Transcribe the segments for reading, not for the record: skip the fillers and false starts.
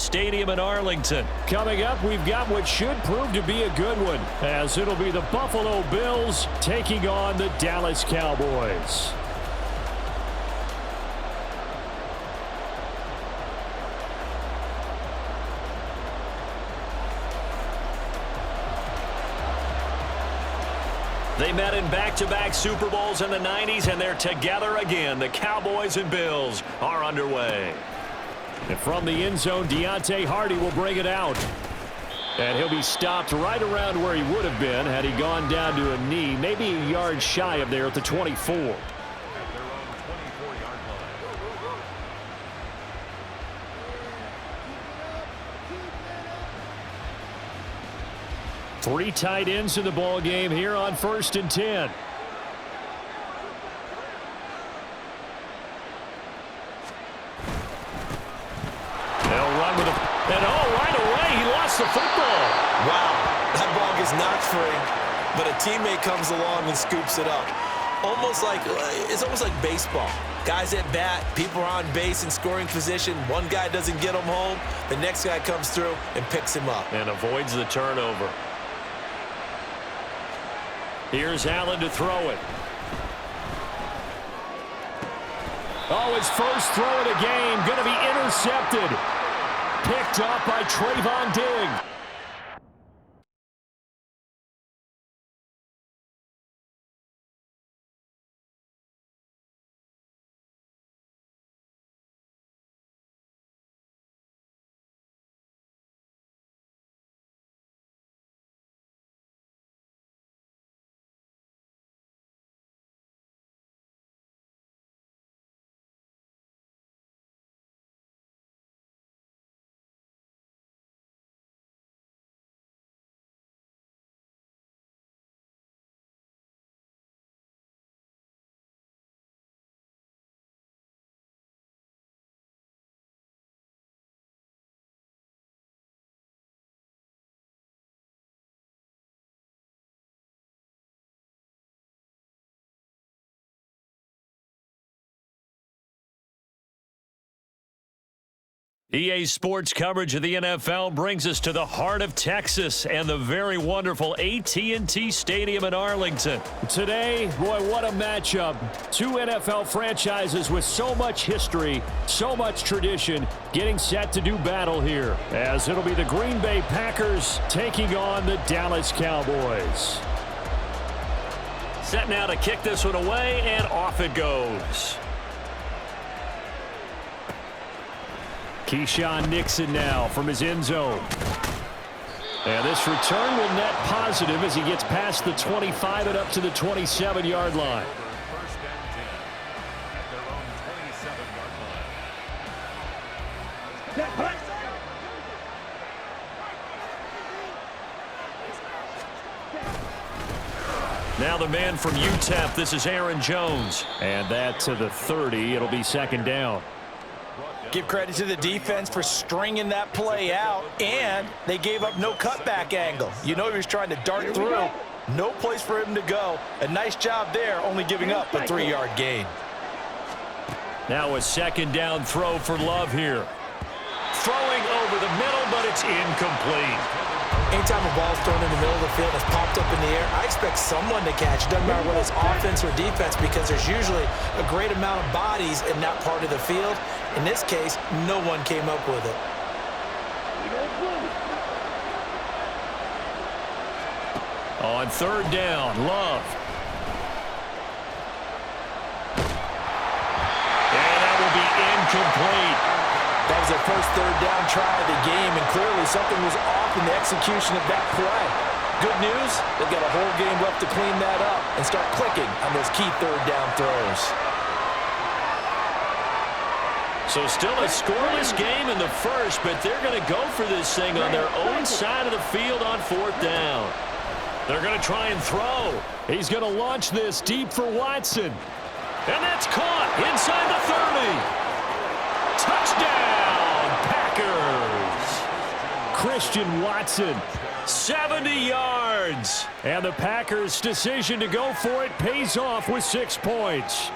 Stadium in Arlington. Coming up, we've got what should prove to be a good one, as it'll be the Buffalo Bills taking on the Dallas Cowboys. They met in back-to-back Super Bowls in the 90s, and they're together again. The Cowboys and Bills are underway. And from the end zone, Deontay Hardy will bring it out. And he'll be stopped right around where he would have been had he gone down to a knee, maybe a yard shy of there at the 24. 3 tight ends in the ball game here on 1st and 10. They'll run with it. And right away, he lost the football. Wow, that ball gets knocked free, but a teammate comes along and scoops it up. It's almost like baseball. Guys at bat, people are on base in scoring position. One guy doesn't get him home. The next guy comes through and picks him up. And avoids the turnover. Here's Allen to throw it. Oh, his first throw of the game going to be intercepted. Picked up by Trayvon Diggs. EA Sports coverage of the NFL brings us to the heart of Texas and the very wonderful AT&T Stadium in Arlington. Today, boy, what a matchup. 2 NFL franchises with so much history, so much tradition, getting set to do battle here, as it'll be the Green Bay Packers taking on the Dallas Cowboys. Set now to kick this one away, and off it goes. Keyshawn Nixon now from his end zone. And this return will net positive as he gets past the 25 and up to the 27-yard line. Now the man from UTEP, this is Aaron Jones. And that to the 30, it'll be 2nd down. Give credit to the defense for stringing that play out, and they gave up no cutback angle. You know he was trying to dart through. No place for him to go. A nice job there, only giving up a 3-yard gain. Now a 2nd down throw for Love here. Throwing over the middle, but it's incomplete. Anytime a ball is thrown in the middle of the field and it's popped up in the air, I expect someone to catch it. Doesn't matter whether it's offense or defense, because there's usually a great amount of bodies in that part of the field. In this case, no one came up with it. On 3rd down, Love. And that will be incomplete. That was their first 3rd down try of the game, and clearly something was off in the execution of that play. Good news, they've got a whole game left to clean that up and start clicking on those key 3rd down throws. So still a scoreless game in the first, but they're going to go for this thing on their own side of the field on 4th down. They're going to try and throw. He's going to launch this deep for Watson. And that's caught inside the 30. Touchdown, Packers. Christian Watson. 70 yards. And the Packers' decision to go for it pays off with 6 points.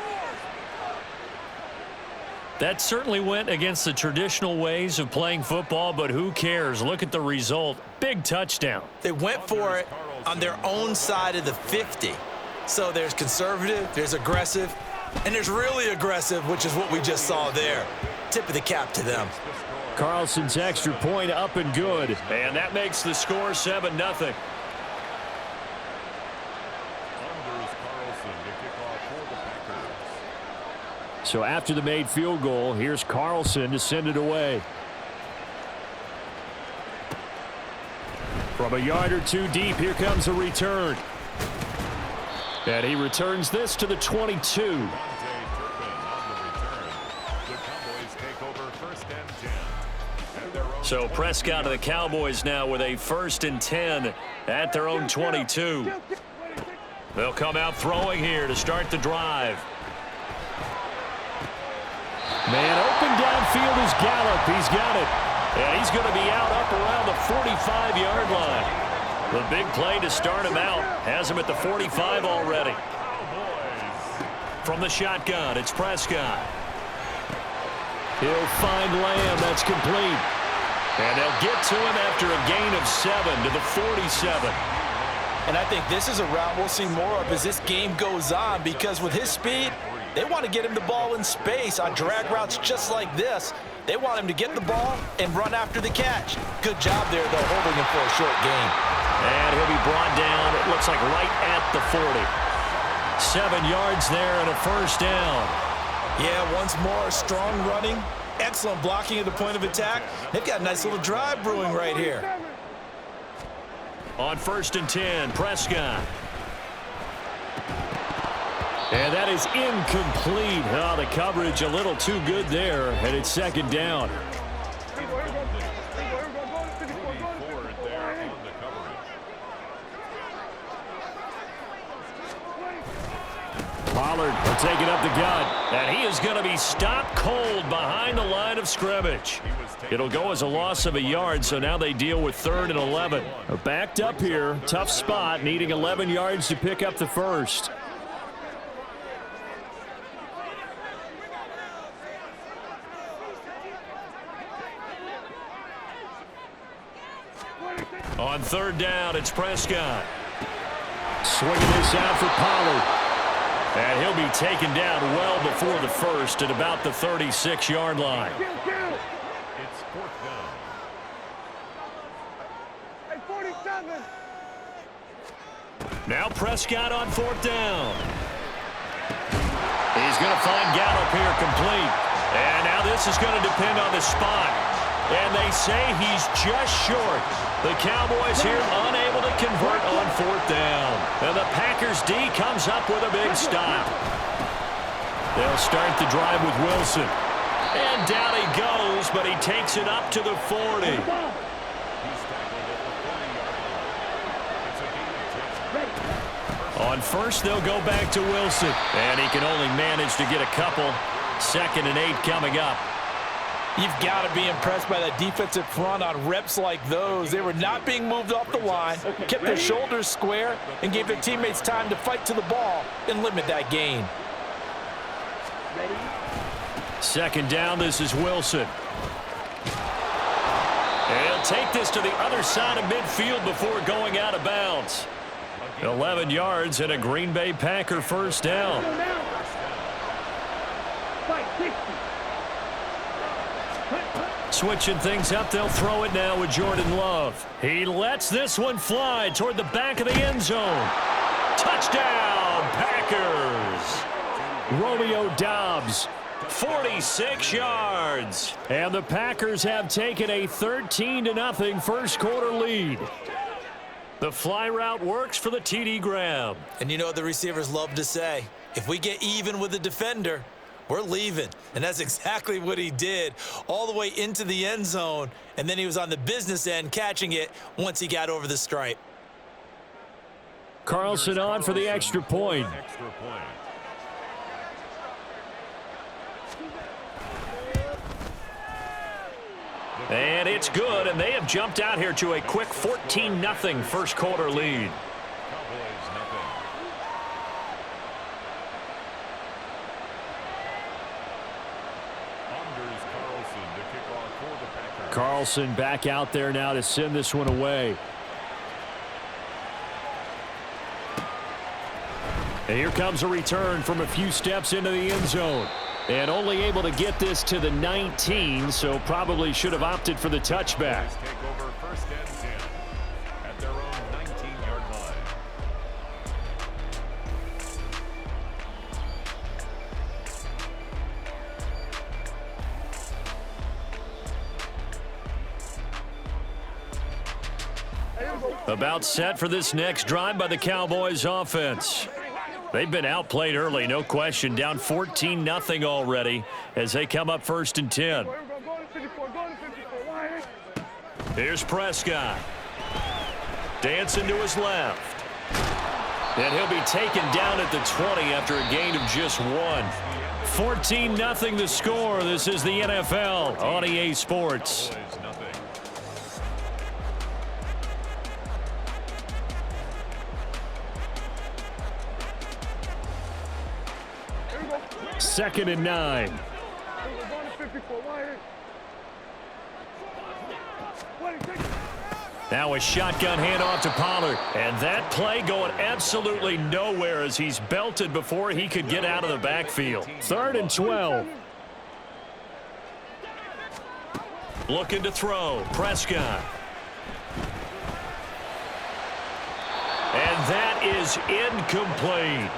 That certainly went against the traditional ways of playing football, but who cares? Look at the result. Big touchdown. They went for it on their own side of the 50. So there's conservative, there's aggressive, and there's really aggressive, which is what we just saw there. Tip of the cap to them. Carlson's extra point up and good. And that makes the score 7-0. So after the made field goal, here's Carlson to send it away. From a yard or two deep, here comes a return. And he returns this to the 22. So Prescott of the Cowboys now with a 1st and 10 at their own 22. They'll come out throwing here to start the drive. Man open downfield is Gallup. He's got it. And he's going to be out up around the 45-yard line. The big play to start him out has him at the 45 already. From the shotgun, it's Prescott. He'll find Lamb. That's complete. And they'll get to him after a gain of 7 to the 47. And I think this is a route we'll see more of as this game goes on, because with his speed, they want to get him the ball in space on drag routes just like this. They want him to get the ball and run after the catch. Good job there, though, holding him for a short gain. And he'll be brought down, it looks like right at the 40. 7 yards there and a 1st down. Yeah, once more, strong running, excellent blocking at the point of attack. They've got a nice little drive brewing right here. On 1st and 10, Prescott. And that is incomplete. Oh, the coverage a little too good there, and it's 2nd down. Pollard will take it up the gut. And he is going to be stopped cold behind the line of scrimmage. It'll go as a loss of a yard, so now they deal with 3rd and 11. Backed up here, tough spot, needing 11 yards to pick up the 1st. On 3rd down, it's Prescott. Swinging this out for Pollard. And he'll be taken down well before the 1st at about the 36-yard line. It's 4th down. Hey, 47. Now Prescott on 4th down. He's going to find Gallup here complete. And now this is going to depend on the spot. And they say he's just short. The Cowboys here unable to convert on 4th down. And the Packers D comes up with a big stop. They'll start the drive with Wilson. And down he goes, but he takes it up to the 40. On 1st, they'll go back to Wilson. And he can only manage to get a couple. 2nd and 8 coming up. You've got to be impressed by that defensive front on reps like those. They were not being moved off the line, kept their shoulders square, and gave their teammates time to fight to the ball and limit that gain. 2nd down, this is Wilson. And he'll take this to the other side of midfield before going out of bounds. 11 yards and a Green Bay Packer 1st down. Switching things up, they'll throw it now with Jordan Love. He lets this one fly toward the back of the end zone. Touchdown, Packers! Romeo Doubs. 46 yards. And the Packers have taken a 13-0 first quarter lead. The fly route works for the TD grab. And you know what the receivers love to say? If we get even with the defender, we're leaving. And that's exactly what he did, all the way into the end zone. And then he was on the business end catching it once he got over the stripe. Carlson on for the extra point. And it's good, and they have jumped out here to a quick 14-0 first quarter lead. Nelson back out there now to send this one away. And here comes a return from a few steps into the end zone. And only able to get this to the 19, so probably should have opted for the touchback. Take over first and 10 at their own 19-yard line. About set for this next drive by the Cowboys offense. They've been outplayed early, no question. Down 14-0 already as they come up first and 10. Here's Prescott. Dancing to his left. And he'll be taken down at the 20 after a gain of just 1. 14-0 the score. This is the NFL on EA Sports. Second and 9. Now a shotgun handoff to Pollard. And that play going absolutely nowhere as he's belted before he could get out of the backfield. Third and 12. Looking to throw. Prescott. And that is incomplete.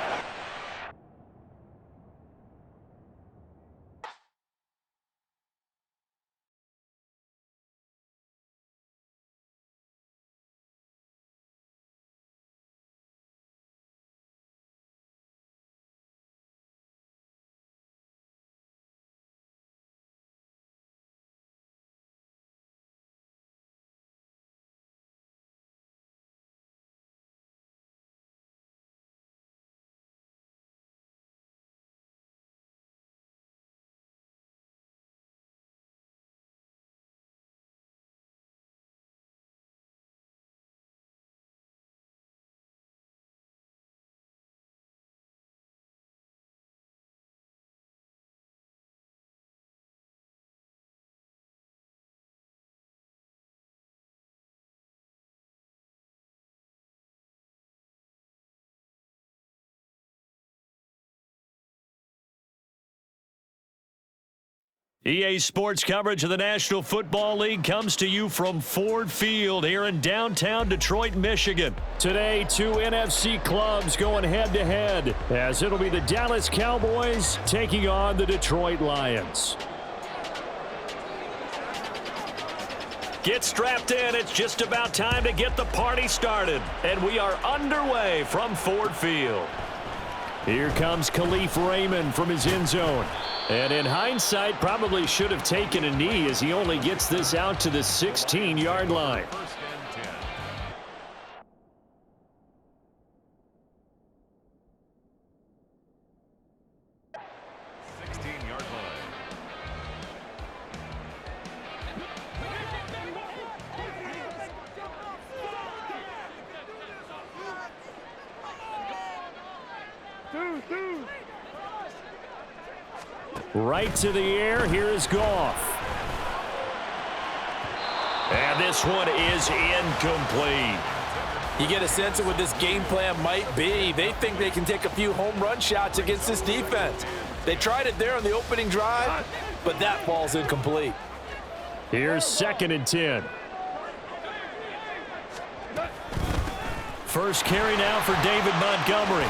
EA Sports coverage of the National Football League comes to you from Ford Field here in downtown Detroit, Michigan. Today, two NFC clubs going head-to-head as it'll be the Dallas Cowboys taking on the Detroit Lions. Get strapped in. It's just about time to get the party started. And we are underway from Ford Field. Here comes Khalif Raymond from his end zone. And in hindsight, probably should have taken a knee as he only gets this out to the 16-yard line. First and 10. Right to the air. Here is Goff. And this one is incomplete. You get a sense of what this game plan might be. They think they can take a few home run shots against this defense. They tried it there on the opening drive, but that ball's incomplete. Here's second and 10. First carry now for David Montgomery.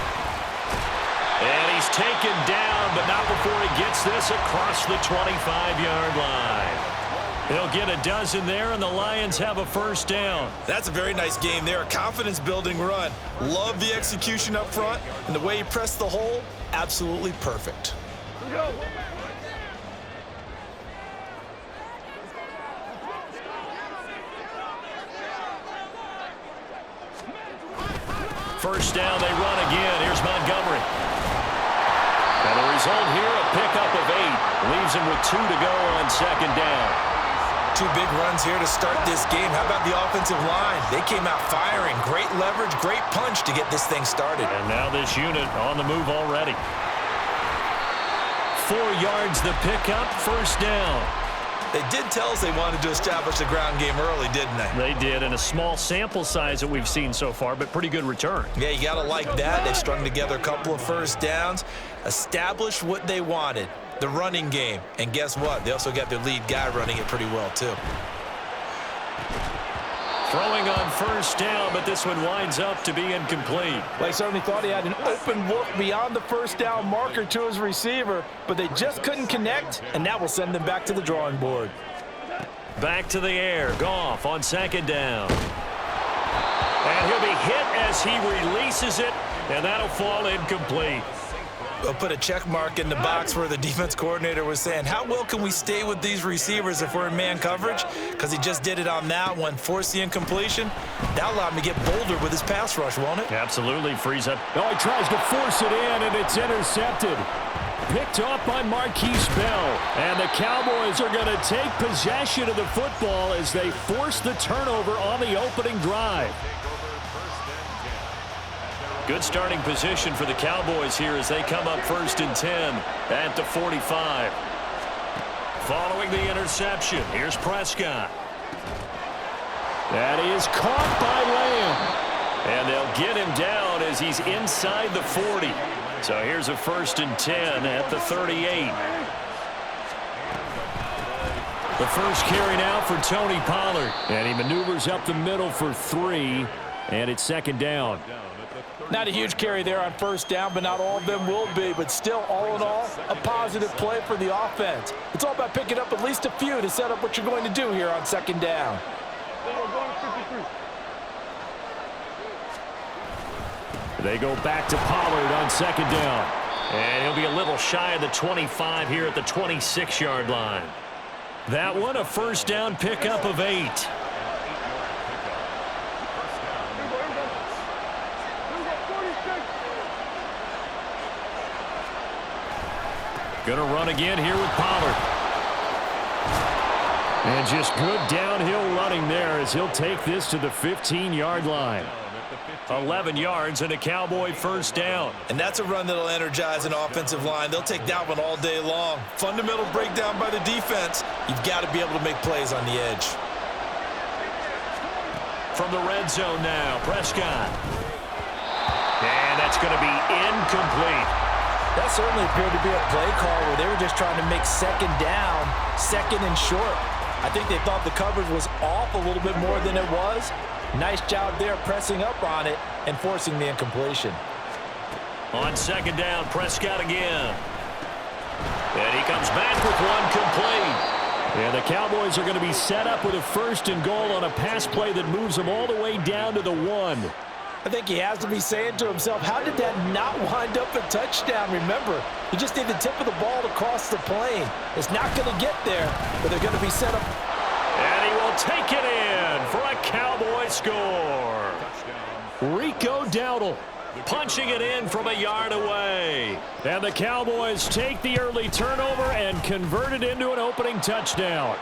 And he's taken down, but not before he gets this across the 25-yard line. He'll get a dozen there, and the Lions have a first down. That's a very nice game there, a confidence-building run. Love the execution up front, and the way he pressed the hole, absolutely perfect. First down, they run again. Here's Montgomery. And the result here, a pickup of 8. Leaves him with 2 to go on second down. 2 big runs here to start this game. How about the offensive line? They came out firing. Great leverage, great punch to get this thing started. And now this unit on the move already. 4 yards the pickup, first down. They did tell us they wanted to establish the ground game early, didn't they? They did, and a small sample size that we've seen so far, but pretty good return. Yeah, you got to like that. They've strung together a couple of first downs, established what they wanted, the running game. And guess what? They also got their lead guy running it pretty well, too. Throwing on first down, but this one winds up to be incomplete. They certainly thought he had an open look beyond the first down marker to his receiver, but they just couldn't connect, and that will send them back to the drawing board. Back to the air. Goff on second down. And he'll be hit as he releases it, and that'll fall incomplete. We'll put a check mark in the box where the defense coordinator was saying, how well can we stay with these receivers if we're in man coverage? Because he just did it on that one, forced the incompletion. That allowed him to get bolder with his pass rush, won't it? Absolutely, frees up. Oh, he tries to force it in, and it's intercepted. Picked off by Marquise Bell. And the Cowboys are going to take possession of the football as they force the turnover on the opening drive. Good starting position for the Cowboys here as they come up 1st and 10 at the 45. Following the interception, here's Prescott. That is caught by Lamb. And they'll get him down as he's inside the 40. So here's a 1st and 10 at the 38. The first carry now for Tony Pollard. And he maneuvers up the middle for 3. And it's 2nd down. Not a huge carry there on first down, but not all of them will be. But still, all in all, a positive play for the offense. It's all about picking up at least a few to set up what you're going to do here on 2nd down. They go back to Pollard on 2nd down. And he'll be a little shy of the 25 here at the 26-yard line. That one, a first down pickup of 8. Going to run again here with Pollard. And just good downhill running there as he'll take this to the 15-yard line. 11 yards and a Cowboy first down. And that's a run that'll energize an offensive line. They'll take that one all day long. Fundamental breakdown by the defense. You've got to be able to make plays on the edge. From the red zone now, Prescott. And that's going to be incomplete. That certainly appeared to be a play call where they were just trying to make 2nd down, 2nd and short. I think they thought the coverage was off a little bit more than it was. Nice job there pressing up on it and forcing the incompletion. On 2nd down, Prescott again. And he comes back with one complete. And the Cowboys are going to be set up with a 1st and goal on a pass play that moves them all the way down to the 1. I think he has to be saying to himself, how did that not wind up a touchdown? Remember, you just need the tip of the ball to cross the plane. It's not going to get there, but they're going to be set up. And he will take it in for a Cowboy score. Rico Dowdle punching it in from a yard away. And the Cowboys take the early turnover and convert it into an opening touchdown.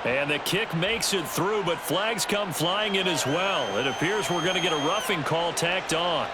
And the kick makes it through, but flags come flying in as well. It appears we're going to get a roughing call tacked on.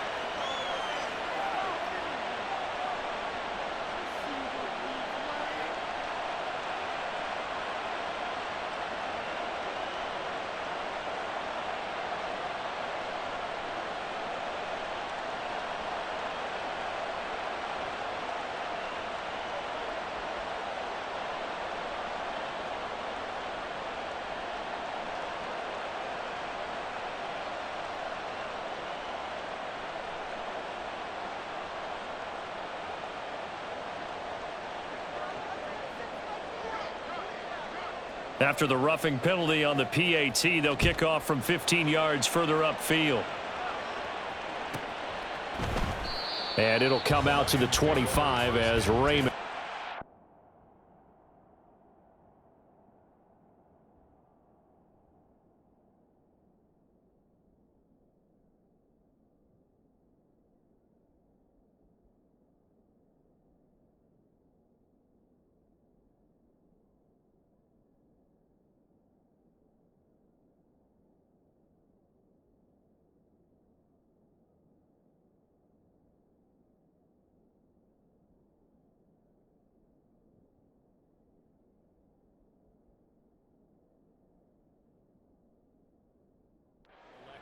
After the roughing penalty on the PAT, they'll kick off from 15 yards further upfield. And it'll come out to the 25 as Raymond.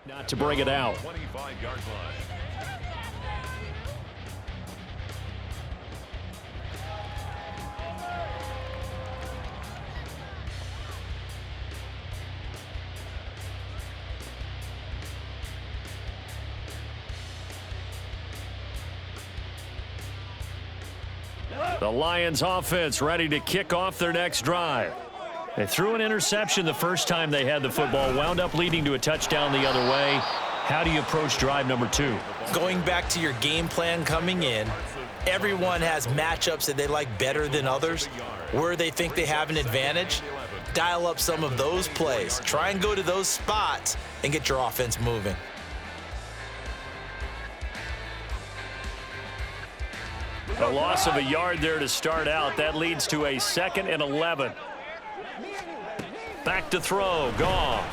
Not to bring it out. 25-yard line. The Lions offense ready to kick off their next drive. They threw an interception the first time they had the football, wound up leading to a touchdown the other way. How do you approach drive number 2? Going back to your game plan coming in, everyone has matchups that they like better than others, where they think they have an advantage. Dial up some of those plays. Try and go to those spots and get your offense moving. A loss of a yard there to start out. That leads to a 2nd and 11. Back to throw. Goff.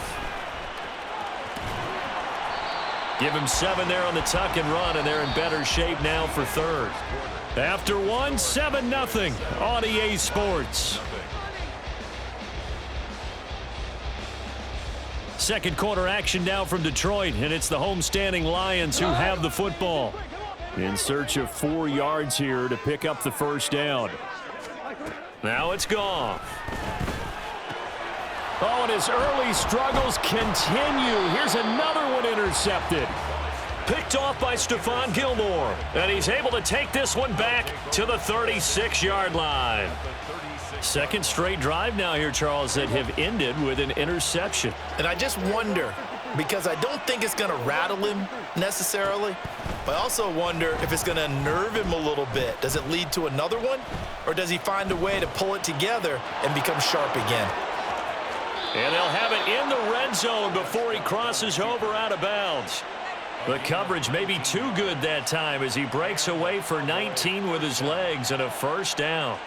Give him 7 there on the tuck and run, and they're in better shape now for 3rd. After 1, 7-0 on EA Sports. Second quarter action now from Detroit, and it's the homestanding Lions who have the football. In search of 4 yards here to pick up the first down. Now it's Goff. Oh, and his early struggles continue. Here's another one intercepted. Picked off by Stephon Gilmore. And he's able to take this one back to the 36-yard line. Second straight drive now here, Charles, that have ended with an interception. And I just wonder, because I don't think it's going to rattle him necessarily, but I also wonder if it's going to nerve him a little bit. Does it lead to another one? Or does he find a way to pull it together and become sharp again? And they'll have it in the red zone before he crosses over out of bounds. The coverage may be too good that time as he breaks away for 19 with his legs and a first down.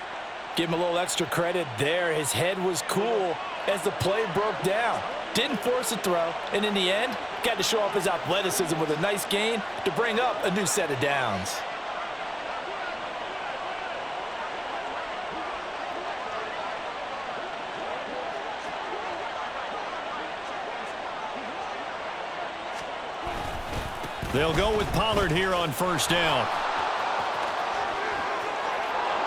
Give him a little extra credit there. His head was cool as the play broke down. Didn't force a throw, and in the end, got to show off his athleticism with a nice gain to bring up a new set of downs. They'll go with Pollard here on first down.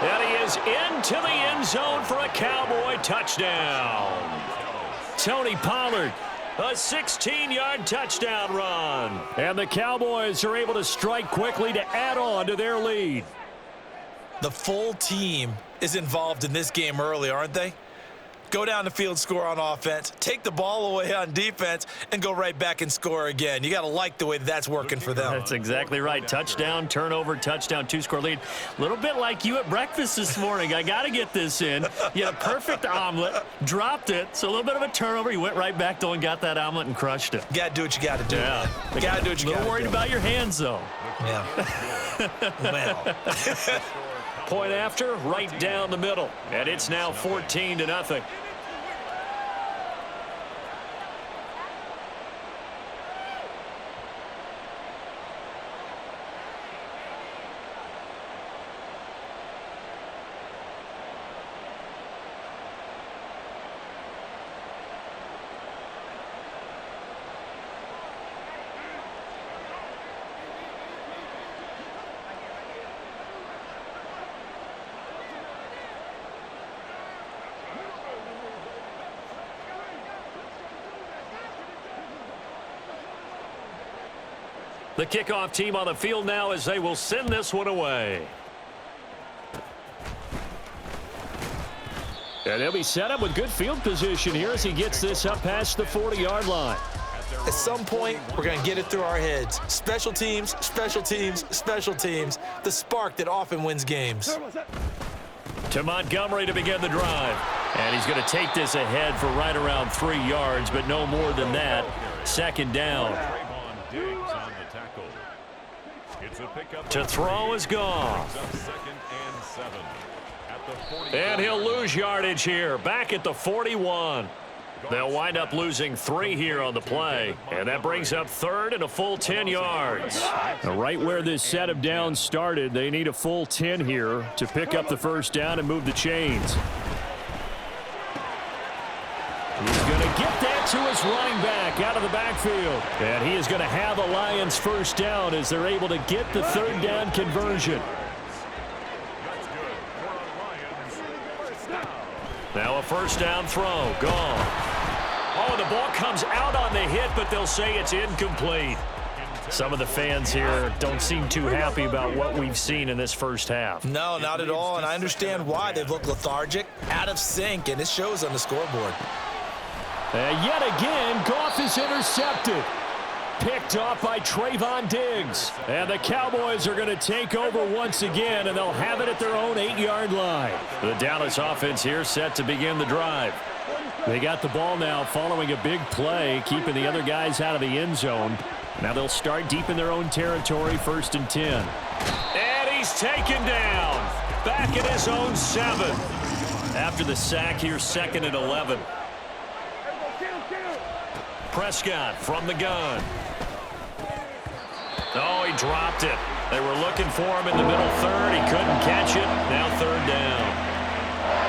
And he is into the end zone for a Cowboy touchdown. Tony Pollard, a 16-yard touchdown run. And the Cowboys are able to strike quickly to add on to their lead. The full team is involved in this game early, aren't they? Go down the field, score on offense, take the ball away on defense, and go right back and score again. You got to like the way that's working for them. That's exactly right. Touchdown, turnover, touchdown, 2-score lead. A little bit like you at breakfast this morning. I got to get this in. You had a perfect omelet, dropped it, so a little bit of a turnover. You went right back, though, and got that omelet and crushed it. You got to do what you got to do. Yeah. You got to do what you got to do. A little worried about your hands, though. Yeah. Well. Point after, right down the middle. And it's now 14-0. The kickoff team on the field now as they will send this one away. And they'll be set up with good field position here as he gets this up past the 40-yard line. At some point, we're going to get it through our heads. Special teams, special teams, special teams. The spark that often wins games. To Montgomery to begin the drive. And he's going to take this ahead for right around 3 yards, but no more than that. Second down. To throw is Goff. And he'll lose yardage here. Back at the 41. They'll wind up losing 3 here on the play. And that brings up 3rd and a full 10 yards. Now, right where this set of downs started, they need a full 10 here to pick up the first down and move the chains. He's going to get that to his running back out of the backfield. And he is going to have a Lions first down as they're able to get the third down conversion. Now a first down throw. Gone. Oh, the ball comes out on the hit, but they'll say it's incomplete. Some of the fans here don't seem too happy about what we've seen in this first half. No, not at all, and I understand why. They've looked lethargic, out of sync, and it shows on the scoreboard. And yet again, Goff is intercepted. Picked off by Trayvon Diggs. And the Cowboys are going to take over once again, and they'll have it at their own 8-yard line. The Dallas offense here set to begin the drive. They got the ball now following a big play, keeping the other guys out of the end zone. Now they'll start deep in their own territory, 1st and 10. And he's taken down. Back at his own 7. After the sack here, 2nd and 11. Prescott from the gun. Oh, he dropped it. They were looking for him in the middle third. He couldn't catch it. Now 3rd down.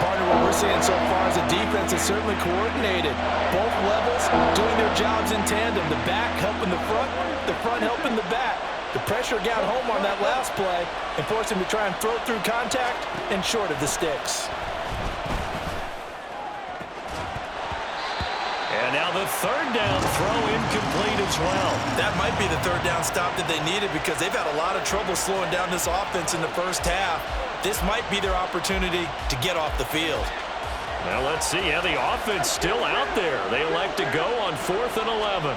Partner, what we're seeing so far is the defense is certainly coordinated. Both levels doing their jobs in tandem. The back helping the front helping the back. The pressure got home on that last play and forced him to try and throw through contact and short of the sticks. And now the 3rd down throw incomplete as well. That might be the 3rd down stop that they needed because they've had a lot of trouble slowing down this offense in the first half. This might be their opportunity to get off the field. Now let's see. Yeah, the offense still out there. They elect to go on 4th and 11.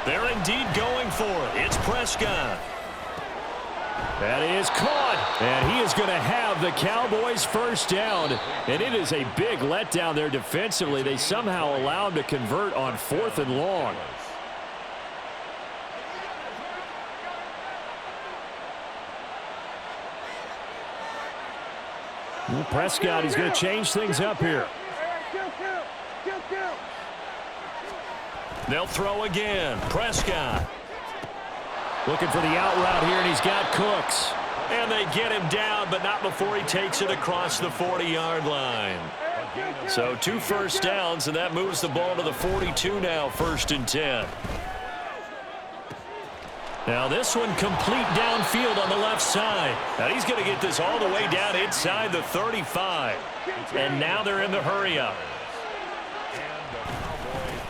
They're indeed going for it. It's Prescott. That is caught. And he is going to have the Cowboys first down. And it is a big letdown there defensively. They somehow allow him to convert on 4th and long. Prescott, he's going to change things up here. They'll throw again. Prescott. Looking for the out route here, and he's got Cooks. And they get him down, but not before he takes it across the 40-yard line. So 2 first downs, and that moves the ball to the 42 now, 1st and 10. Now this one complete downfield on the left side. Now he's going to get this all the way down inside the 35. And now they're in the hurry-up.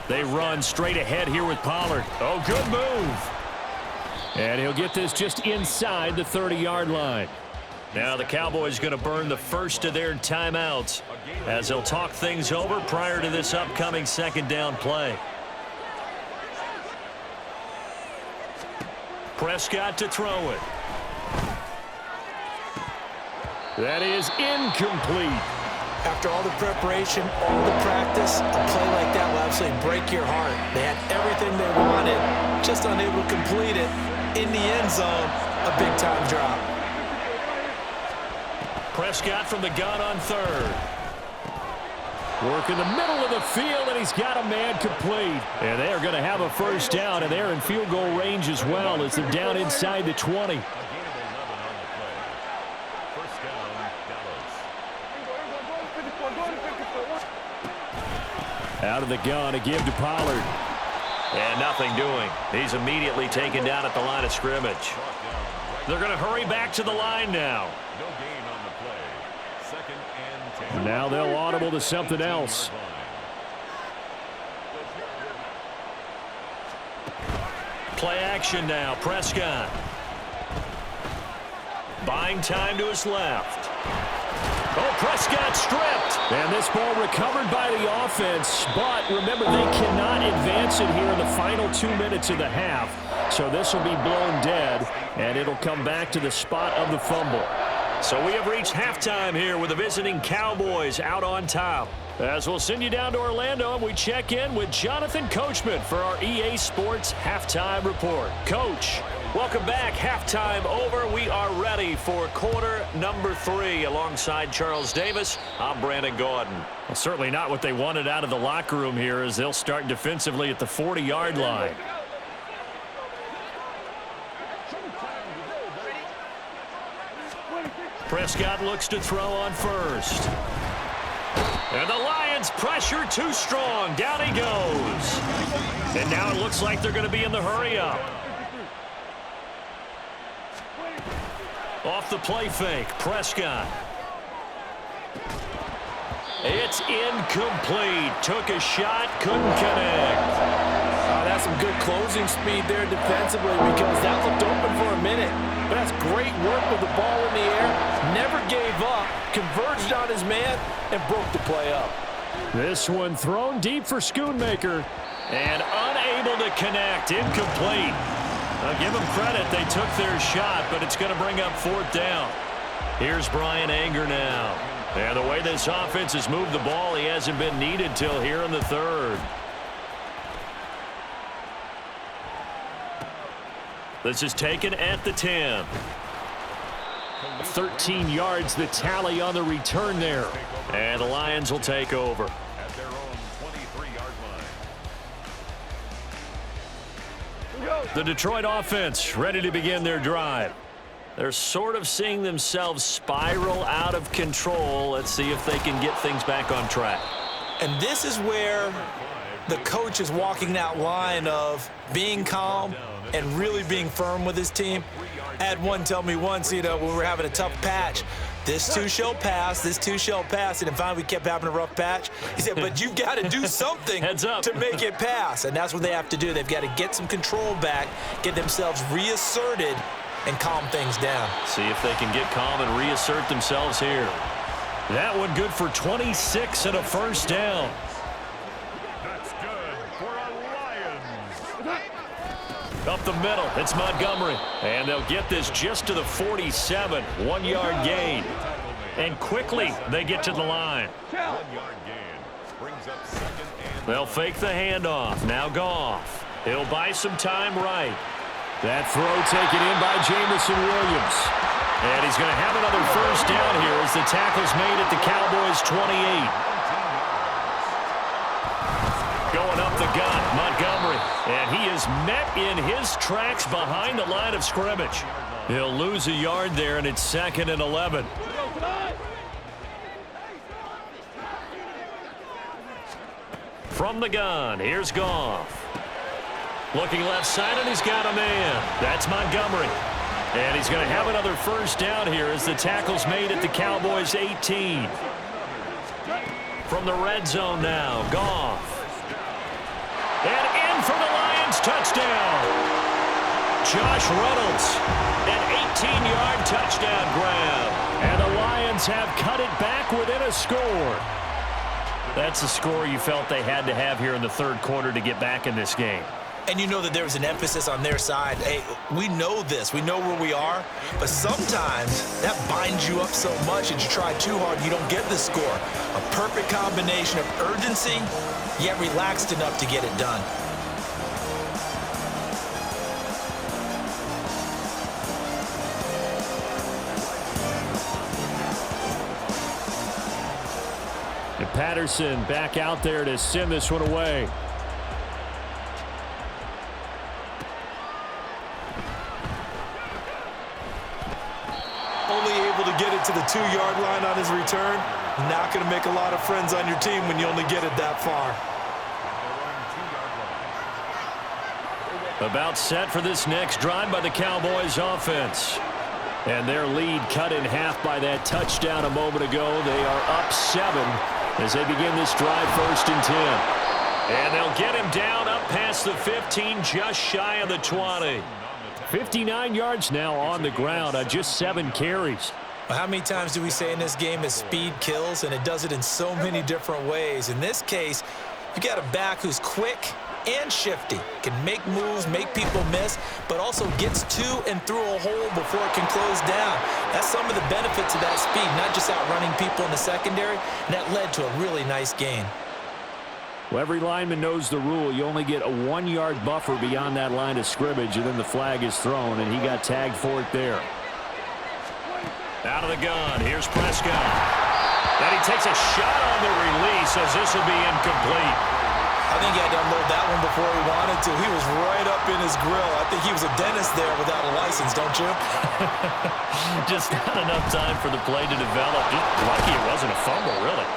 They run straight ahead here with Pollard. Oh, good move. And he'll get this just inside the 30-yard line. Now the Cowboys going to burn the first of their timeouts as they'll talk things over prior to this upcoming 2nd down play. Prescott to throw it. That is incomplete. After all the preparation, all the practice, a play like that will absolutely break your heart. They had everything they wanted, just unable to complete it. In the end zone, a big-time drop. Prescott from the gun on 3rd. Work in the middle of the field, and he's got a man complete. And they are going to have a first down, and they're in field goal range as well as they're down inside the 20. Out of the gun, a give to Pollard. And nothing doing. He's immediately taken down at the line of scrimmage. They're going to hurry back to the line now. No gain on the play. 2nd and 10. Now they'll audible to something else. Play action now. Prescott. Buying time to his left. Oh, Prescott stripped. And this ball recovered by the offense. But remember, they cannot advance it here in the final 2 minutes of the half. So this will be blown dead, and it'll come back to the spot of the fumble. So we have reached halftime here with the visiting Cowboys out on top. As we'll send you down to Orlando, and we check in with Jonathan Coachman for our EA Sports Halftime Report. Coach, welcome back. Halftime over. We are ready for quarter number 3 alongside Charles Davis. I'm Brandon Gordon. Well, certainly not what they wanted out of the locker room here as they'll start defensively at the 40-yard line. Prescott looks to throw on 1st. And the Lions pressure too strong. Down he goes. And now it looks like they're going to be in the hurry up. Off the play fake, Prescott. It's incomplete. Took a shot, couldn't connect. That's some good closing speed there defensively because that looked open for a minute. But that's great work with the ball in the air. Never gave up, converged on his man, and broke the play up. This one thrown deep for Schoonmaker. And unable to connect. Incomplete. I'll give them credit. They took their shot, but it's going to bring up 4th down. Here's Brian Anger now. And the way this offense has moved the ball, he hasn't been needed till here in the 3rd. This is taken at the 10. 13 yards, the tally on the return there. And the Lions will take over. At their own 23-yard line. The Detroit offense ready to begin their drive. They're sort of seeing themselves spiral out of control. Let's see if they can get things back on track. And this is where the coach is walking that line of being calm and really being firm with his team. I had one tell me once, when we were having a tough patch, this too shall pass, this too shall pass, and finally we kept having a rough patch. He said, but you've got to do something Heads up. to make it pass, and that's what they have to do. They've got to get some control back, get themselves reasserted, and calm things down. See if they can get calm and reassert themselves here. That one good for 26 and a 1st down. That's good for a Lions. Up the middle, it's Montgomery. And they'll get this just to the 47, 1-yard gain. And quickly, they get to the line. 1-yard gain brings up 2nd and They'll fake the handoff. Now Goff. He'll buy some time right. That throw taken in by Jamison Williams. And he's going to have another 1st down here as the tackle's made at the Cowboys' 28. Going up the gut, Montgomery. And he is met in his tracks behind the line of scrimmage. He'll lose a yard there, and it's 2nd and 11. From the gun, here's Goff. Looking left side, and he's got a man. That's Montgomery. And he's going to have another 1st down here as the tackle's made at the Cowboys' 18. From the red zone now, Goff. And in for the Lions touchdown. Josh Reynolds, an 18-yard touchdown grab. And the Lions have cut it back within a score. That's the score you felt they had to have here in the 3rd quarter to get back in this game. And you know that there was an emphasis on their side. Hey, we know this. We know where we are. But sometimes that binds you up so much that you try too hard, you don't get the score. A perfect combination of urgency, yet relaxed enough to get it done. And Patterson back out there to send this one away. Only able to get it to the 2-yard line on his return. Not going to make a lot of friends on your team when you only get it that far. About set for this next drive by the Cowboys offense. And their lead cut in half by that touchdown a moment ago. They are up 7 as they begin this drive 1st and 10. And they'll get him down up past the 15, just shy of the 20. 59 yards now on the ground on just 7 carries. Well, how many times do we say in this game that speed kills, and it does it in so many different ways. In this case, you got a back who's quick and shifty, can make moves, make people miss, but also gets to and through a hole before it can close down. That's some of the benefits of that speed, not just outrunning people in the secondary, and that led to a really nice gain. Well, every lineman knows the rule. You only get a 1-yard buffer beyond that line of scrimmage, and then the flag is thrown, and he got tagged for it there. Out of the gun, here's Prescott. And he takes a shot on the release as this will be incomplete. I think he had to unload that one before he wanted to. He was right up in his grill. I think he was a dentist there without a license, don't you? Just not enough time for the play to develop. Just lucky it wasn't a fumble, really.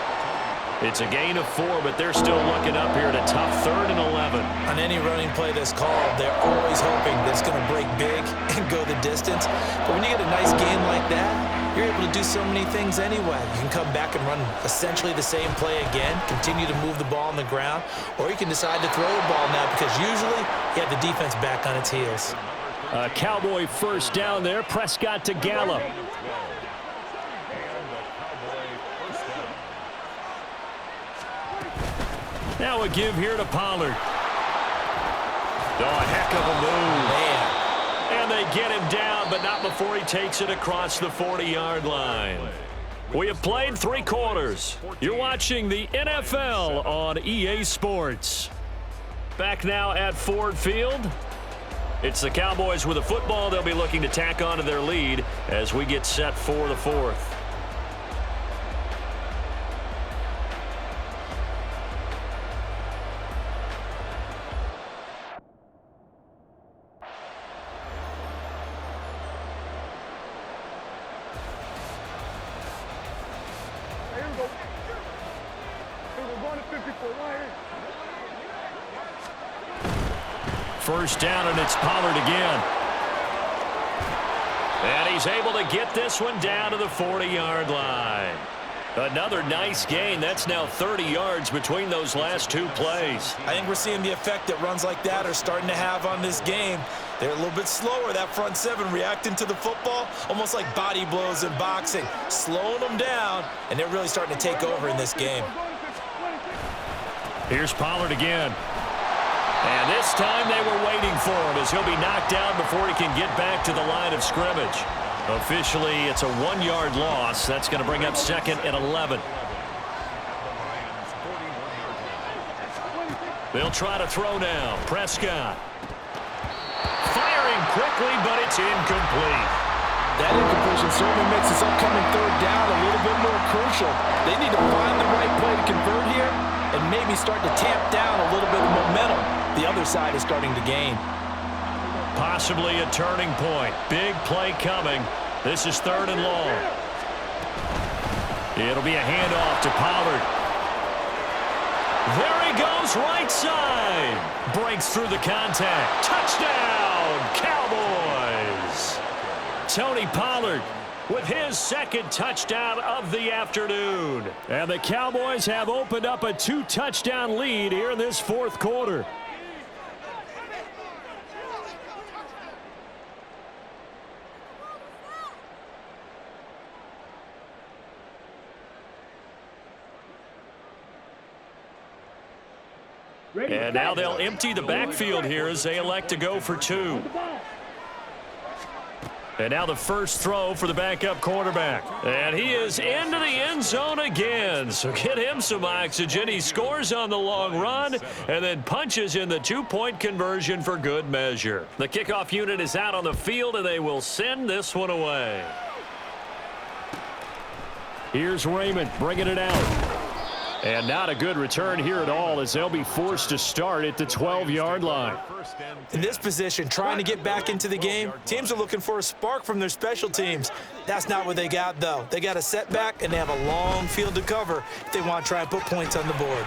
It's a gain of 4, but they're still looking up here at a tough 3rd and 11. On any running play that's called, they're always hoping that it's going to break big and go the distance. But when you get a nice game like that, you're able to do so many things anyway. You can come back and run essentially the same play again, continue to move the ball on the ground, or you can decide to throw the ball now because usually you have the defense back on its heels. A Cowboy first down there. Prescott to Gallup. Now a give here to Pollard. Oh, a heck of a move. Man. And they get him down, but not before he takes it across the 40-yard line. We have played 3 quarters. You're watching the NFL on EA Sports. Back now at Ford Field. It's the Cowboys with the football. They'll be looking to tack on to their lead as we get set for the 4th. First down, and it's Pollard again. And he's able to get this one down to the 40-yard line. Another nice gain. That's now 30 yards between those last 2 plays. I think we're seeing the effect that runs like that are starting to have on this game. They're a little bit slower, that front 7, reacting to the football, almost like body blows in boxing, slowing them down, and they're really starting to take over in this game. Here's Pollard again. And this time they were waiting for him as he'll be knocked down before he can get back to the line of scrimmage. Officially, it's a 1-yard loss. That's going to bring up 2nd and 11. They'll try to throw now. Prescott. Firing quickly, but it's incomplete. That incompletion certainly makes this upcoming 3rd down a little bit more crucial. They need to find the right play to convert here and maybe start to tamp down a little bit of momentum. The other side is starting to gain. Possibly a turning point. Big play coming. This is 3rd and long. It'll be a handoff to Pollard. There he goes, right side. Breaks through the contact. Touchdown, Cowboys. Tony Pollard with his 2nd touchdown of the afternoon. And the Cowboys have opened up a 2-touchdown lead here in this 4th quarter. And now they'll empty the backfield here as they elect to go for 2. And now the first throw for the backup quarterback. And he is into the end zone again. So get him some oxygen. He scores on the long run and then punches in the 2-point conversion for good measure. The kickoff unit is out on the field, and they will send this one away. Here's Raymond bringing it out. And not a good return here at all as they'll be forced to start at the 12-yard line. In this position, trying to get back into the game, teams are looking for a spark from their special teams. That's not what they got, though. They got a setback, and they have a long field to cover if they want to try and put points on the board.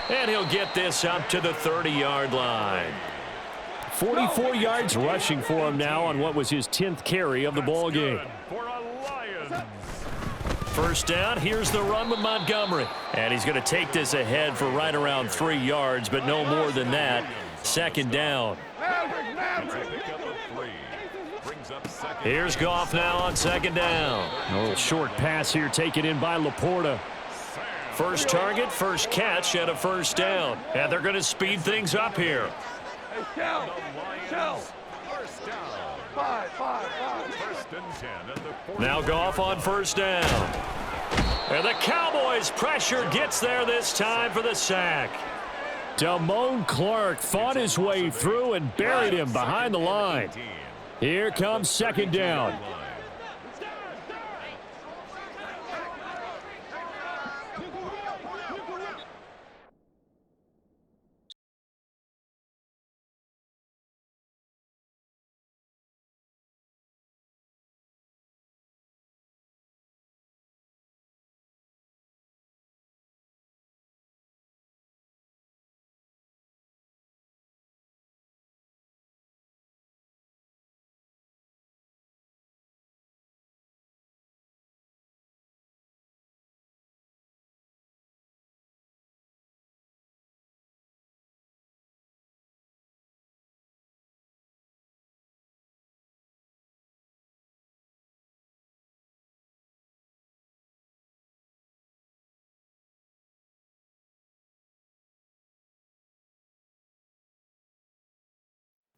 And he'll get this up to the 30-yard line. 44 yards rushing for him now on what was his 10th carry of the ball game. First down, here's the run with Montgomery. And he's going to take this ahead for right around 3 yards, but no more than that. 2nd down. Here's Goff now on 2nd down. A little short pass here taken in by Laporta. First target, first catch, and a first down. And they're going to speed things up here. Now Goff on first down. And the Cowboys pressure gets there this time for the sack. Damone Clark fought his way through and buried him behind the line. Here comes 2nd down.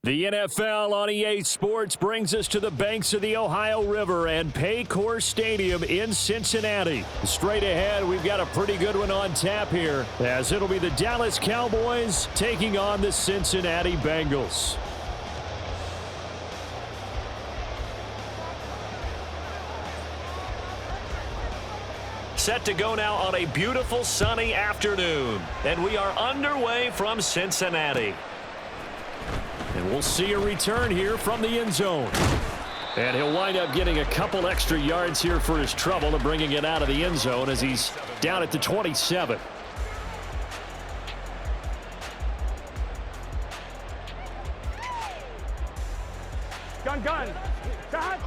The NFL on EA Sports brings us to the banks of the Ohio River and Paycor Stadium in Cincinnati. Straight ahead, we've got a pretty good one on tap here, as it'll be the Dallas Cowboys taking on the Cincinnati Bengals. Set to go now on a beautiful sunny afternoon, and we are underway from Cincinnati. And we'll see a return here from the end zone. And he'll wind up getting a couple extra yards here for his trouble to bringing it out of the end zone as he's down at the 27. Gun. Gun.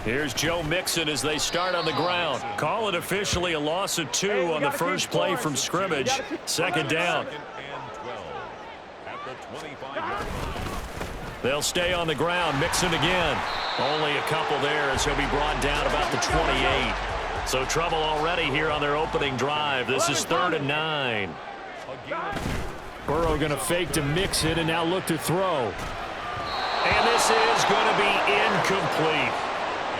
Here's Joe Mixon as they start on the ground. Call it officially a loss of 2 on the first play from scrimmage. Second down. They'll stay on the ground. Mixon again. Only a couple there as he'll be brought down about the 28. So trouble already here on their opening drive. This is 3rd and 9. Burrow going to fake to Mixon and now look to throw. And this is going to be incomplete.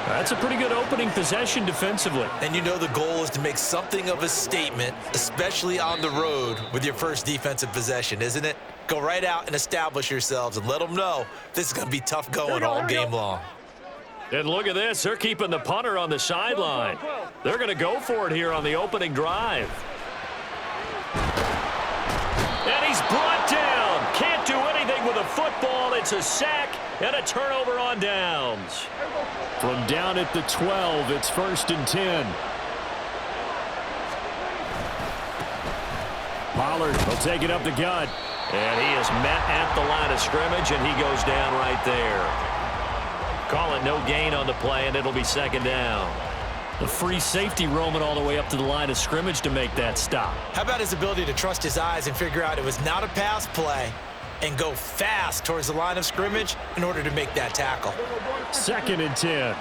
That's a pretty good opening possession defensively. And you know the goal is to make something of a statement, especially on the road with your first defensive possession, isn't it? Go right out and establish yourselves and let them know this is going to be tough going all game long. And look at this. They're keeping the punter on the sideline. They're going to go for it here on the opening drive. And he's brought down. Can't do anything with a football. It's a sack and a turnover on downs. From down at the 12, it's 1st and 10. Pollard will take it up the gut. And he is met at the line of scrimmage, and he goes down right there. Call it no gain on the play, and it'll be 2nd down. The free safety roaming all the way up to the line of scrimmage to make that stop. How about his ability to trust his eyes and figure out it was not a pass play and go fast towards the line of scrimmage in order to make that tackle. 2nd and 10.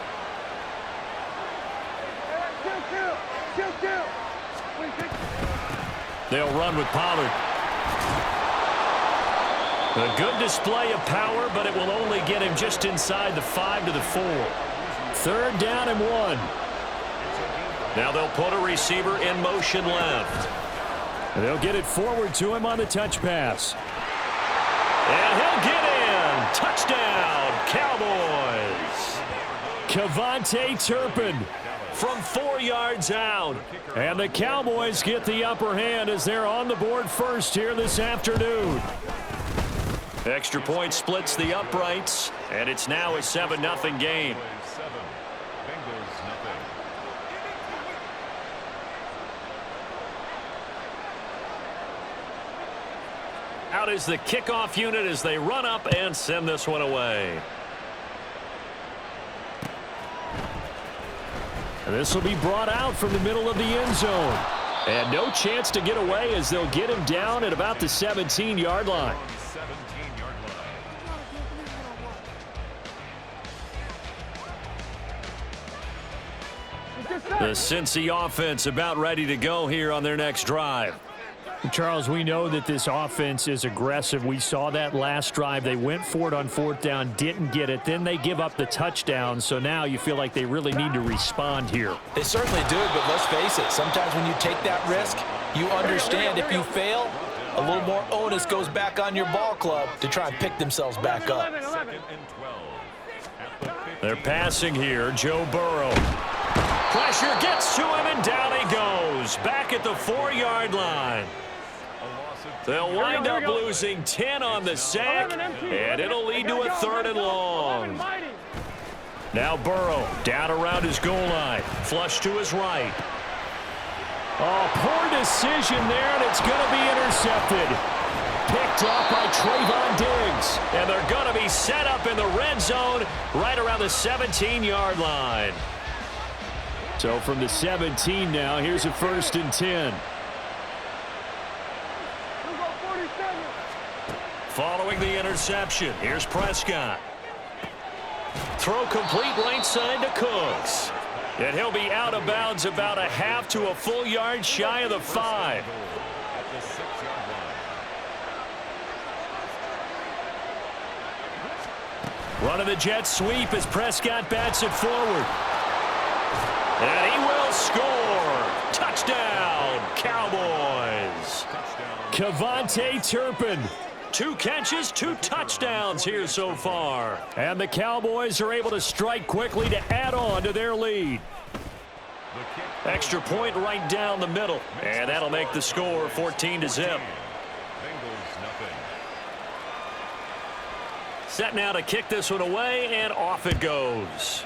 They'll run with Pollard. A good display of power, but it will only get him just inside the 5 to the 4. 3rd down and 1. Now they'll put a receiver in motion left. They'll get it forward to him on the touch pass. And he'll get in. Touchdown, Cowboys. Kevontae Turpin from 4 yards out. And the Cowboys get the upper hand as they're on the board first here this afternoon. Extra point splits the uprights, and it's now a 7-0 game. Out is the kickoff unit as they run up and send this one away. And this will be brought out from the middle of the end zone. And no chance to get away as they'll get him down at about the 17-yard line. The Cincy offense about ready to go here on their next drive. Charles, we know that this offense is aggressive. We saw that last drive. They went for it on 4th down, didn't get it. Then they give up the touchdown. So now you feel like they really need to respond here. They certainly do, but let's face it. Sometimes when you take that risk, you understand if you fail, a little more onus goes back on your ball club to try and pick themselves back up. They're passing here. Joe Burrow. Pressure gets to him, and down he goes. Back at the 4-yard line. They'll wind up losing 10 on the sack, and it'll lead to a 3rd and long. Now Burrow down around his goal line. Flush to his right. Oh, poor decision there, and it's going to be intercepted. Picked up by Trayvon Diggs. And they're going to be set up in the red zone right around the 17-yard line. So from the 17 now, here's a 1st and 10. Following the interception, here's Prescott. throw complete right side to Cooks. And he'll be out of bounds about a half to a full yard shy of the 5. At the 6-yard line. Running the jet sweep as Prescott bats it forward. And he will score. Touchdown, Cowboys. Kevontae Turpin. 2 catches, 2 touchdowns here so far. And the Cowboys are able to strike quickly to add on to their lead. Extra point right down the middle. And that'll make the score 14-0. Bengals, nothing. Set now to kick this one away, and off it goes.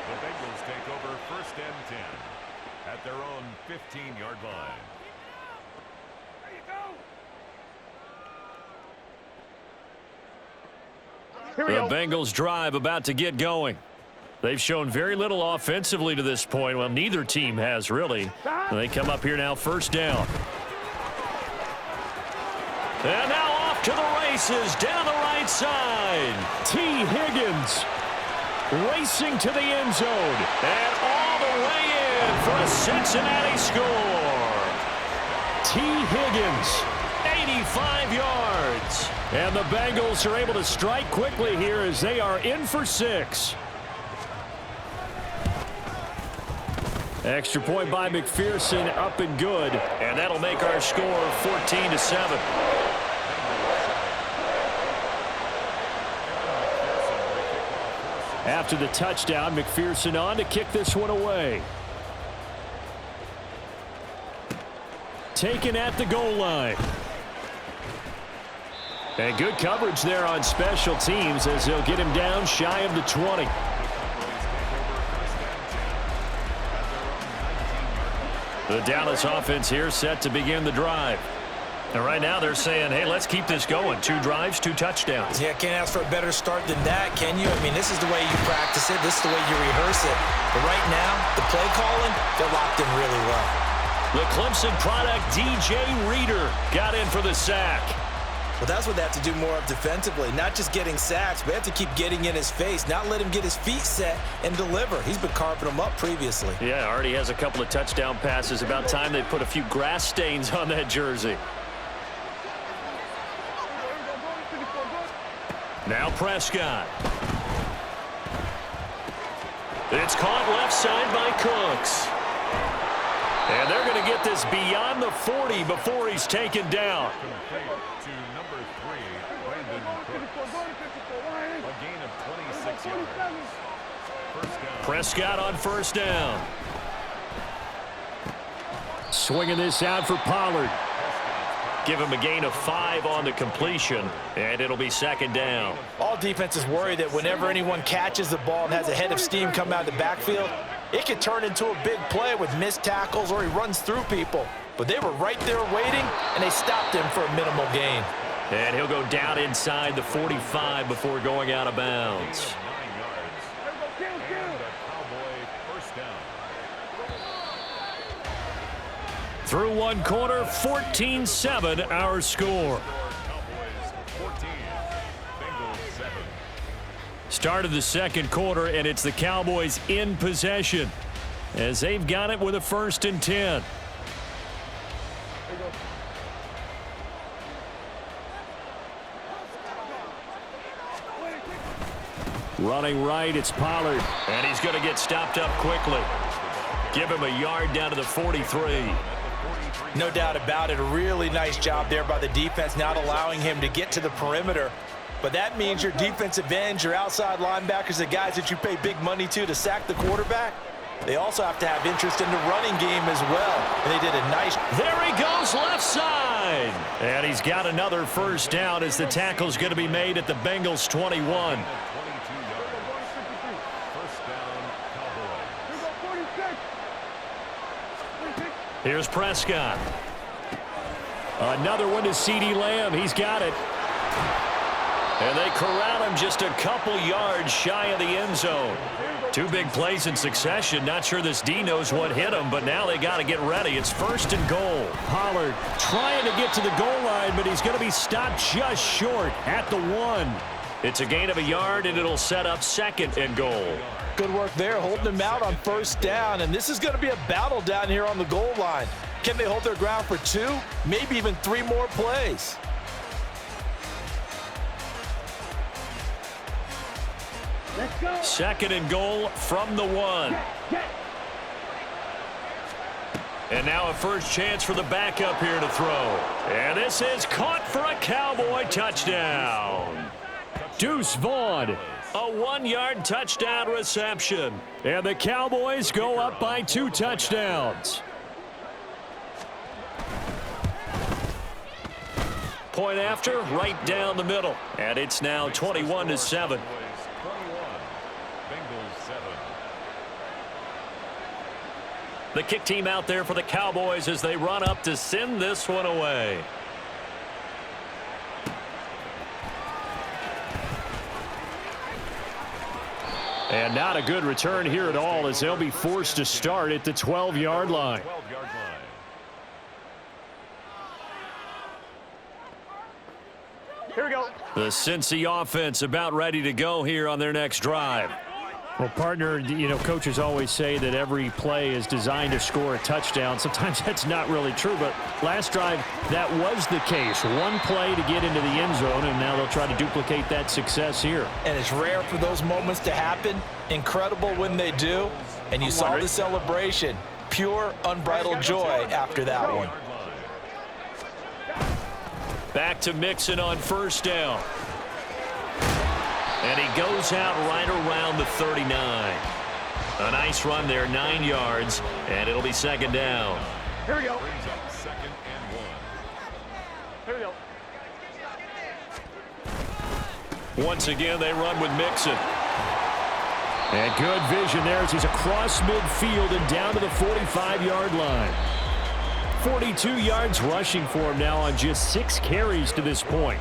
The Bengals take over 1st and 10 at their own 15-yard line. The Bengals drive about to get going. They've shown very little offensively to this point. Well, neither team has really. And they come up here now 1st down. And now off to the races down the right side. T. Higgins racing to the end zone. And all the way in for a Cincinnati score. T. Higgins, 85 yards. And the Bengals are able to strike quickly here as they are in for 6. Extra point by McPherson, up and good. And that'll make our score 14-7. After the touchdown, McPherson on to kick this one away. Taken at the goal line. And good coverage there on special teams as they'll get him down shy of the 20. The Dallas offense here set to begin the drive. And right now they're saying, hey, let's keep this going. 2 drives, 2 touchdowns. Yeah, can't ask for a better start than that, can you? I mean, this is the way you practice it. This is the way you rehearse it. But right now, the play calling, they're locked in really well. The Clemson product, DJ Reader, got in for the sack. Well, that's what they have to do more of defensively, not just getting sacks, but have to keep getting in his face, not let him get his feet set and deliver. He's been carving them up previously. Yeah, already has a couple of touchdown passes. About time they put a few grass stains on that jersey. Now Prescott. It's caught left side by Cooks. And they're going to get this beyond the 40 before he's taken down. To number 3, Brandon Cooks. A gain of 26 yards. 1st down. Prescott on 1st down. Swinging this out for Pollard. Give him a gain of 5 on the completion, and it'll be 2nd down. All defenses worry that whenever anyone catches the ball and has a head of steam come out of the backfield, it could turn into a big play with missed tackles or he runs through people. But they were right there waiting, and they stopped him for a minimal gain. And he'll go down inside the 45 before going out of bounds. 9 yards. And a Cowboy 1st down. Through one quarter, 14-7 our score. Cowboys 14, Bengals 7. Start of the 2nd quarter, and it's the Cowboys in possession as they've got it with a 1st and 10. Running right, it's Pollard. And he's going to get stopped up quickly. Give him a yard down to the 43. No doubt about it. A really nice job there by the defense, not allowing him to get to the perimeter. But that means your defensive ends, your outside linebackers, the guys that you pay big money to sack the quarterback, they also have to have interest in the running game as well. And they did a nice... There he goes left side. And he's got another 1st down as the tackle's going to be made at the Bengals 21. 22 yards. 1st down, Cowboys. Here's Prescott. Another one to CeeDee Lamb. He's got it. And they corral him just a couple yards shy of the end zone. Two big plays in succession. Not sure this D knows what hit him, but now they got to get ready. It's 1st and goal. Pollard trying to get to the goal line, but he's going to be stopped just short at the 1. It's a gain of a yard, and it'll set up 2nd and goal. Good work there, holding him out on 1st down, and this is going to be a battle down here on the goal line. Can they hold their ground for 2, maybe even 3 more plays? Let's go. 2nd and goal from the 1. And now a first chance for the backup here to throw. And this is caught for a Cowboy touchdown. Deuce Vaughn, a 1-yard touchdown reception. And the Cowboys go up by 2 touchdowns. Point after, right down the middle. And it's now 21-7. The kick team out there for the Cowboys as they run up to send this one away. And not a good return here at all as they'll be forced to start at the 12-yard line. Here we go. The Cincy offense about ready to go here on their next drive. Well, partner, you know, coaches always say that every play is designed to score a touchdown. Sometimes that's not really true, but last drive, that was the case. One play to get into the end zone, and now they'll try to duplicate that success here. And it's rare for those moments to happen. Incredible when they do. And you saw the celebration. Pure, unbridled joy after that one. Back to Mixon on 1st down. And he goes out right around the 39. A nice run there, 9 yards, and it'll be 2nd down. Here we go. 2nd and 1. Here we go. Once again, they run with Mixon. And good vision there as he's across midfield and down to the 45-yard line. 42 yards rushing for him now on just 6 carries to this point.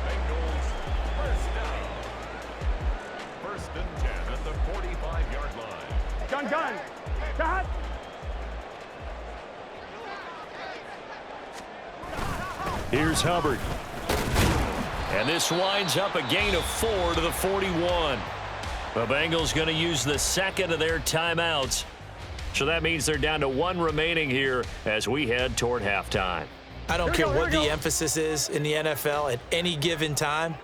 Gun. Cut. Here's Hubbard. And this winds up a gain of 4 to the 41. The Bengals going to use the 2nd of their timeouts. So that means they're down to 1 remaining here as we head toward halftime. I don't care what the emphasis is in the NFL at any given time.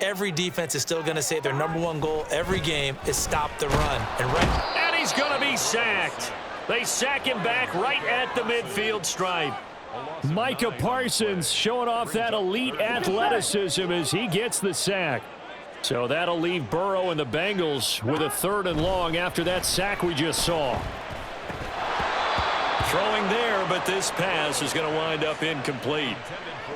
Every defense is still going to say their #1 goal every game is stop the run. And he's going to be sacked. They sack him back right at the midfield stripe. Micah Parsons showing off that elite athleticism as he gets the sack. So that'll leave Burrow and the Bengals with a 3rd and long after that sack we just saw. Throwing there, but this pass is going to wind up incomplete.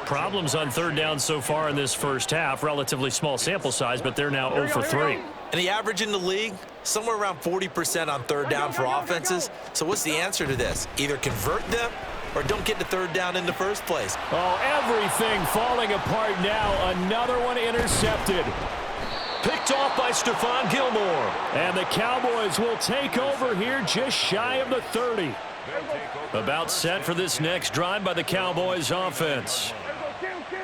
Problems on 3rd down so far in this first half. Relatively small sample size, but they're now 0 for 3. And the average in the league, somewhere around 40% on 3rd down for offenses. So what's the answer to this? Either convert them or don't get to 3rd down in the first place. Oh, everything falling apart now. Another one intercepted. Picked off by Stephon Gilmore. And the Cowboys will take over here just shy of the 30. About set for this next drive by the Cowboys offense.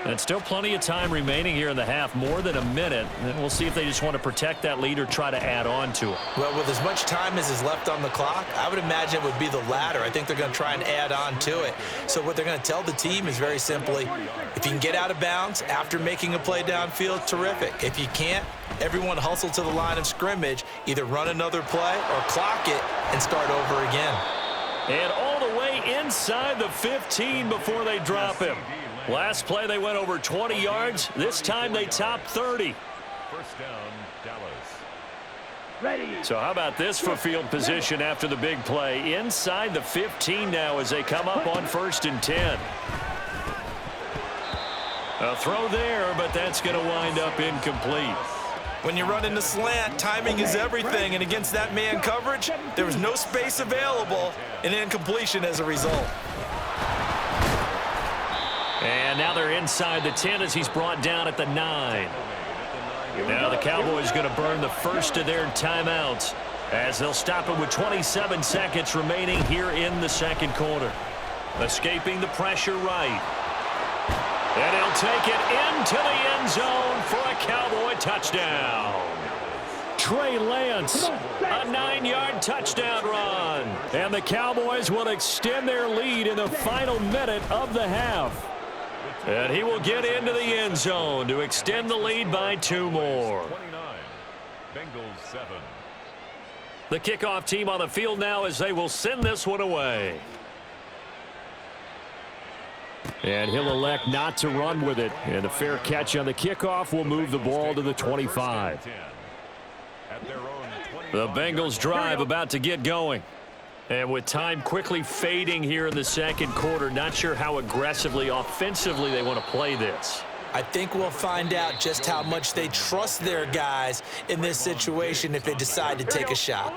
And still plenty of time remaining here in the half, more than a minute. And we'll see if they just want to protect that lead or try to add on to it. Well, with as much time as is left on the clock, I would imagine it would be the latter. I think they're going to try and add on to it. So what they're going to tell the team is very simply, if you can get out of bounds after making a play downfield, terrific. If you can't, everyone hustle to the line of scrimmage, either run another play or clock it and start over again. And all the way inside the 15 before they drop him. Last play they went over 20 yards. This time they topped 30. 1st down, Dallas. Ready. So how about this for field position after the big play? Inside the 15 now as they come up on 1st and 10. A throw there, but that's going to wind up incomplete. When you run in the slant, timing is everything, and against that man coverage, there was no space available, and incompletion as a result. And now they're inside the 10 as he's brought down at the 9. Now the Cowboys going to burn the first of their timeouts as they'll stop it with 27 seconds remaining here in the second quarter. Escaping the pressure right. And he'll take it into the end zone for a Cowboy touchdown. Trey Lance, a 9-yard touchdown run. And the Cowboys will extend their lead in the final minute of the half. And he will get into the end zone to extend the lead by 2 more. 29, Bengals 7. The kickoff team on the field now as they will send this one away. And he'll elect not to run with it. And the fair catch on the kickoff will move the ball to the 25. The Bengals drive about to get going. And with time quickly fading here in the second quarter, not sure how aggressively, offensively they want to play this. I think we'll find out just how much they trust their guys in this situation if they decide to take a shot.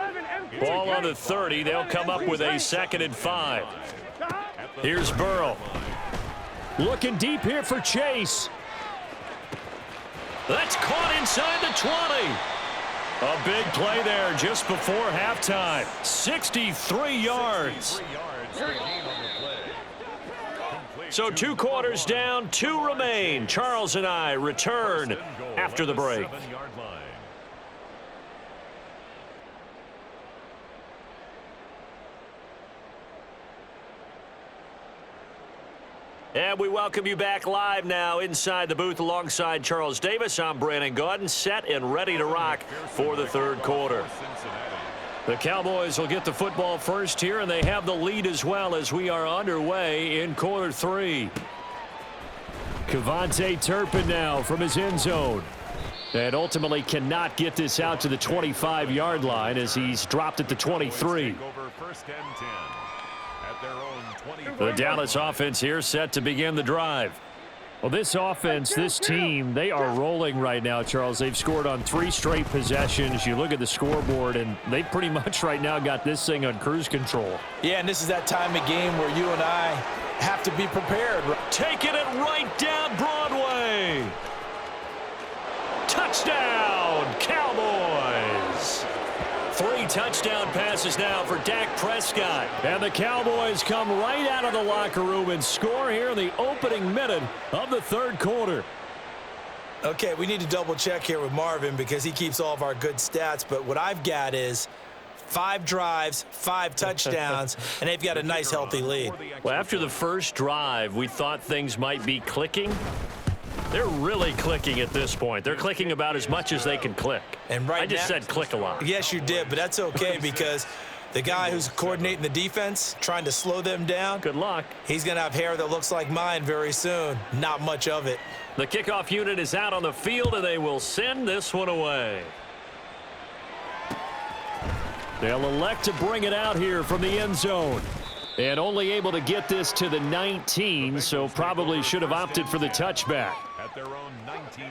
Ball on the 30. They'll come up with a 2nd and 5. Here's Burrow. Looking deep here for Chase. That's caught inside the 20. A big play there just before halftime. 63 yards. So 2 quarters down, 2 remain. Charles and I return after the break. And we welcome you back live now inside the booth alongside Charles Davis. I'm Brandon Gaudin, set and ready to rock for the third quarter. The Cowboys will get the football first here, and they have the lead as well as we are underway in quarter 3. Kevontae Turpin now from his end zone. And ultimately cannot get this out to the 25-yard line as he's dropped at the 23. The Dallas offense here set to begin the drive. Well, this offense, this team, they are rolling right now, Charles. They've scored on 3 straight possessions. You look at the scoreboard, and they pretty much right now got this thing on cruise control. Yeah, and this is that time of game where you and I have to be prepared. Taking it right down Broadway. Touchdown, Cowboys. 3 touchdown passes now for Dak Prescott. And the Cowboys come right out of the locker room and score here in the opening minute of the third quarter. Okay, we need to double check here with Marvin because he keeps all of our good stats. But what I've got is 5 drives, 5 touchdowns, and they've got a nice, healthy lead. Well, after the first drive, we thought things might be clicking. They're really clicking at this point. They're clicking about as much as they can click. And right I just said click a lot. Yes, you did, but that's okay because the guy who's coordinating the defense, trying to slow them down, good luck. He's going to have hair that looks like mine very soon. Not much of it. The kickoff unit is out on the field, and they will send this one away. They'll elect to bring it out here from the end zone. And only able to get this to the 19, so probably should have opted for the touchback.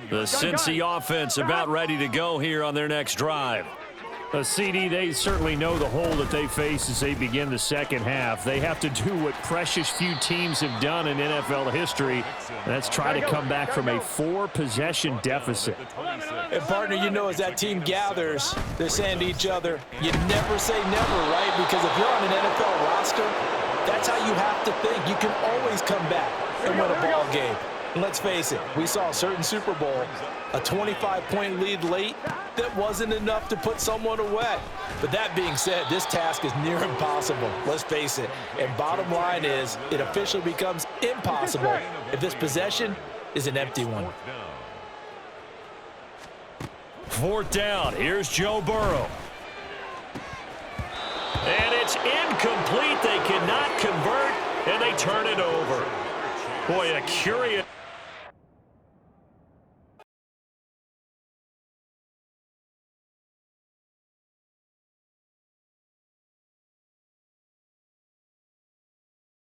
The Cincy offense about ready to go here on their next drive. A CD, they certainly know the hole that they face as they begin the second half. They have to do what precious few teams have done in NFL history, and that's try to come back from a 4-possession deficit. And partner, you know, as that team gathers, they're saying to each other, you never say never, right? Because if you're on an NFL roster, that's how you have to think. You can always come back and win a ball game. And let's face it, we saw a certain Super Bowl, a 25-point lead late that wasn't enough to put someone away. But that being said, this task is near impossible. Let's face it. And bottom line is, it officially becomes impossible if this possession is an empty one. 4th down. Here's Joe Burrow. And it's incomplete. They cannot convert, and they turn it over. Boy, a curious